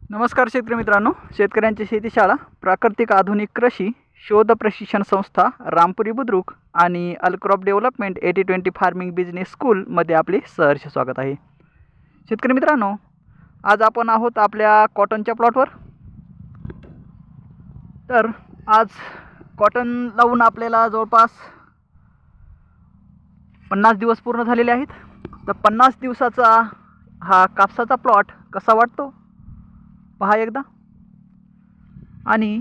नमस्कार शेतकरी मित्रांनो, शेतकऱ्यांची शेतीशाळा प्राकृतिक आधुनिक कृषी शोध प्रशिक्षण संस्था रामपुरी बुद्रुक आणि अलक्रॉप डेव्हलपमेंट 80-20 फार्मिंग बिझनेस स्कूलमध्ये आपले सहर्ष स्वागत आहे। शेतकरी मित्रांनो, आज आपण आहोत आपल्या कॉटनच्या प्लॉटवर। तर आज कॉटन लावून आपल्याला जवळपास 50 दिवस पूर्ण झालेले आहेत। तर 50 दिवसाचा हा कापसाचा प्लॉट कसा वाटतो पहा एकदा। आणि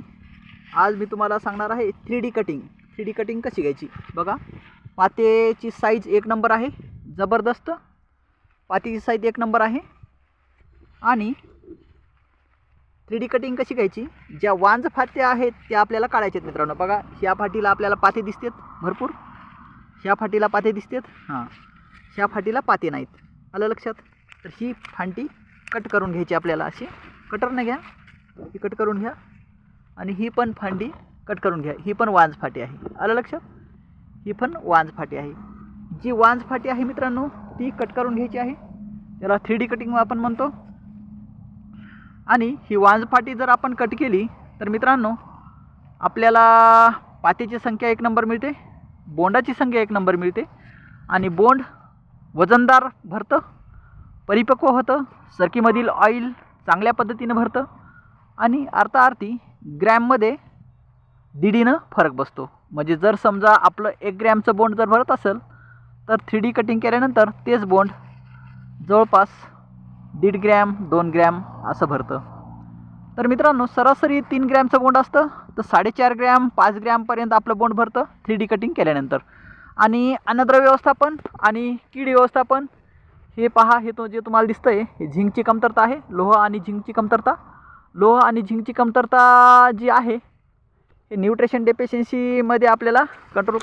आज मी तुम्हाला सांगणार आहे 3D कटिंग। 3D कटिंग कशी घ्यायची बघा। पातेची साईज एक नंबर आहे, जबरदस्त पातीची साईज एक नंबर आहे। आणि 3D कटिंग कशी घ्यायची, ज्या वांज फात्या आहेत त्या आपल्याला काढायच्या मित्रांनो। बघा, ह्या फाटीला आपल्याला पाते दिसतात भरपूर, ह्या फाटीला पाते दिसतात, हां ह्या फाटीला पाते नाहीत, आलं लक्षात। तर ही फांटी कट करून घ्यायची आपल्याला, अशी कटरने घ्या, ही कट करून घ्या। आणि ही पण फांदी कट करून घ्या, ही पण वांज फाटी आहे, आलं लक्षात। ही पण वांज फाटी आहे। जी वांज फाटी आहे मित्रांनो ती कट करून घ्यायची आहे, त्याला 3D कटिंग आपण म्हणतो। आणि ही वांज फाटी जर आपण कट केली तर मित्रांनो आपल्याला पातीची संख्या एक नंबर मिळते, बोंडाची संख्या एक नंबर मिळते। आणि बोंड वजनदार भरतं, परिपक्व होतं, सरकीमधील ऑइल चांगल्या पद्धतीने भरतं। आणि अर्थार्थी ग्रॅममध्ये दीडीनं फरक बसतो। म्हणजे जर समजा आपलं 1 ग्रॅमचं बोंड जर भरत असेल तर 3D कटिंग केल्यानंतर तेच बोंड जवळपास 1.5 ग्रॅम 2 ग्रॅम असं भरतं। तर मित्रांनो सरासरी 3 ग्रॅमचं बोंड असतं तर 4.5 ग्रॅम 5 ग्रॅमपर्यंत आपलं बोंड भरतं 3D कटिंग केल्यानंतर। आणि अन्नद्रव्य व्यवस्थापन आणि कीड व्यवस्थापन हे पहा, हे तो जे तुम्हाला दिसतंय हे झिंकची कमतरता आहे, लोह आणि झिंकची कमतरता। लोह आणि झिंकची कमतरता जी आहे हे न्यूट्रिशन डेफिशियन्सीमध्ये आपल्याला कंट्रोल